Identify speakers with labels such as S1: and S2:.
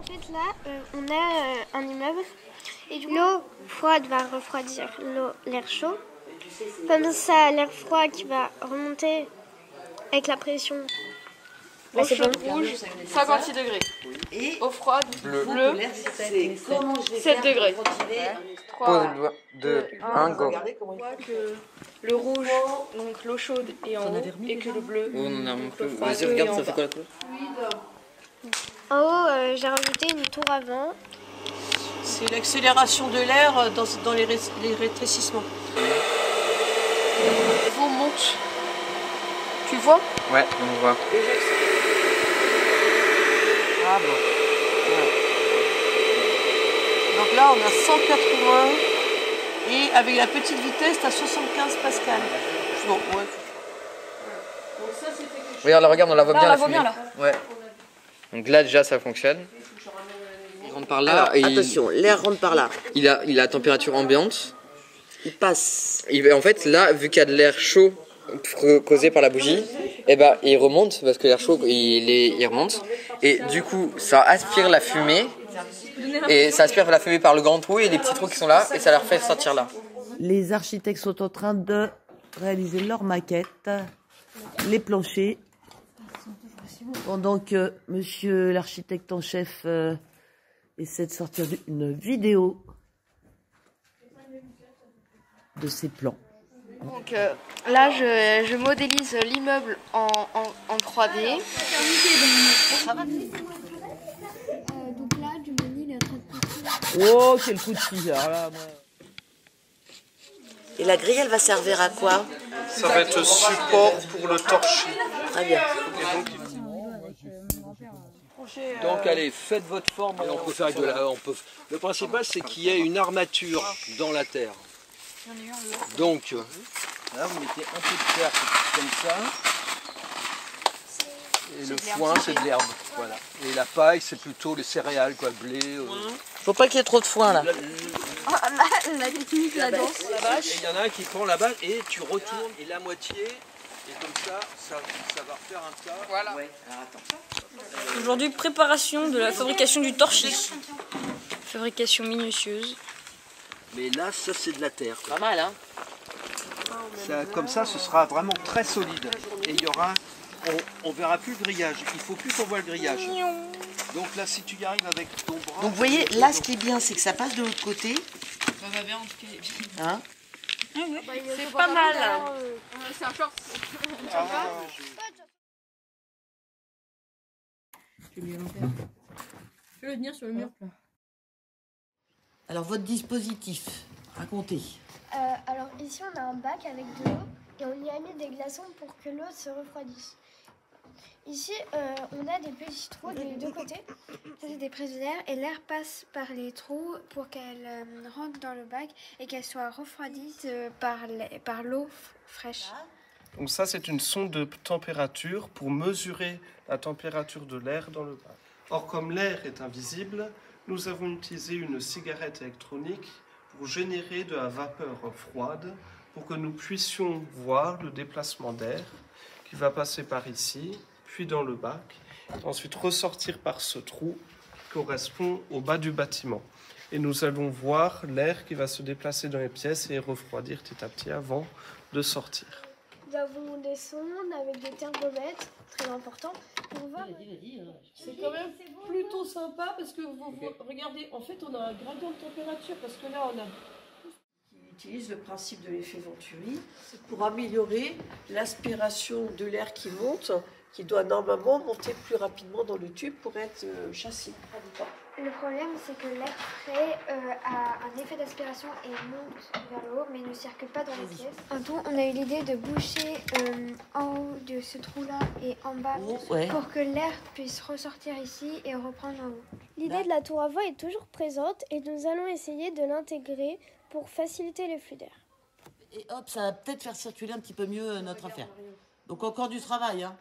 S1: En fait, là, on a un immeuble et l'eau froide va refroidir l'air chaud. Comme ça, l'air froid qui va remonter avec la pression.
S2: Eau chaude rouge, 56 degrés. Et eau froide, bleu, 7 degrés. 3, 2, 1, go. On voit que le rouge, donc l'eau chaude est en haut, et que le bleu,
S3: Vas-y, regarde, ça fait quoi la couleur?
S1: En haut, j'ai rajouté une tour avant.
S4: C'est l'accélération de l'air dans les rétrécissements.
S2: Le niveau monte. Tu vois?
S3: Ouais, on voit.
S4: Ah bon. Ouais. Donc là, on a 180 et avec la petite vitesse, tu as 75 pascal. Bon, ouais. Donc ça, c'était quelque chose.
S3: Regarde, regarde, on la voit
S2: Là,
S3: bien.
S2: on la
S3: la
S2: voit
S3: fumée.
S2: bien là.
S3: Ouais. Donc là, déjà, ça fonctionne. Il rentre par là.
S4: Alors, attention, l'air rentre par là.
S3: Il a la température ambiante.
S4: Il passe.
S3: En fait, là, vu qu'il y a de l'air chaud causé par la bougie, eh ben, il remonte parce que l'air chaud, il remonte. Et du coup, ça aspire la fumée. Et ça aspire la fumée par le grand trou et les petits trous qui sont là. Et ça leur fait sortir là.
S5: Les architectes sont en train de réaliser leur maquette, les planchers. Pendant que monsieur l'architecte en chef essaie de sortir une vidéo de ses plans.
S2: Donc là, je modélise l'immeuble en 3D.
S1: Donc là, du menu, il est en train de passer.
S5: Oh, quel coup de fil! Alors là, moi...
S4: Et la grille, elle va servir à quoi?
S6: Ça va être support pour le torchis.
S4: Très bien.
S7: Donc allez, faites votre forme. Et on peut faire avec de la. Le principal, c'est qu'il y ait une armature dans la terre. Donc là, vous mettez un peu de terre comme ça. Et le foin, c'est de l'herbe. Voilà. Et la paille, c'est plutôt les céréales, quoi, le blé.
S4: Faut pas qu'il y ait trop de foin là.
S2: La technique, la danse.
S7: Et il y en a un qui prend la balle et tu retournes et la moitié. Et comme ça va refaire un tas.
S2: Voilà.
S7: Ouais. Alors attends.
S2: Aujourd'hui, préparation de la fabrication du torchis. Fabrication minutieuse.
S7: Mais là, ça c'est de la terre.
S4: Pas mal, hein?
S7: Ça, comme ça, ce sera vraiment très solide. Et il y aura, on verra plus le grillage. Il faut plus qu'on voit le grillage. Donc là, si tu y arrives avec ton bras.
S4: Donc vous voyez, là, ce qui est bien, c'est que ça passe de l'autre côté.
S2: Ça va bien en tout cas.
S4: Hein?
S2: C'est pas mal. C'est un short. Je vais le tenir sur le mur.
S5: Alors, votre dispositif, racontez.
S1: Alors ici, on a un bac avec de l'eau et on y a mis des glaçons pour que l'eau se refroidisse. Ici, on a des petits trous des deux côtés. Ça, c'est des prises d'air et l'air passe par les trous pour qu'elle rentre dans le bac et qu'elle soit refroidie par l'eau fraîche.
S6: Donc ça, c'est une sonde de température pour mesurer la température de l'air dans le bac. Or, comme l'air est invisible, nous avons utilisé une cigarette électronique pour générer de la vapeur froide pour que nous puissions voir le déplacement d'air qui va passer par ici, puis dans le bac, et ensuite ressortir par ce trou qui correspond au bas du bâtiment. Et nous allons voir l'air qui va se déplacer dans les pièces et refroidir petit à petit avant de sortir.
S1: Nous avons des sondes avec des thermomètres, très important, pour voir.
S4: C'est quand même plutôt sympa parce que vous regardez, en fait, on a un gradient de température parce que là, on a qui utilise le principe de l'effet Venturi pour améliorer l'aspiration de l'air qui monte, qui doit normalement monter plus rapidement dans le tube pour être chassé.
S1: Le problème, c'est que l'air frais a un effet d'aspiration et monte vers le haut, mais ne circule pas dans les pièces. En tout, on a eu l'idée de boucher en haut de ce trou-là et en bas pour que l'air puisse ressortir ici et reprendre en haut. L'idée de la tour à voie est toujours présente et nous allons essayer de l'intégrer pour faciliter le flux d'air.
S5: Et hop, ça va peut-être faire circuler un petit peu mieux notre affaire. Donc encore du travail, hein.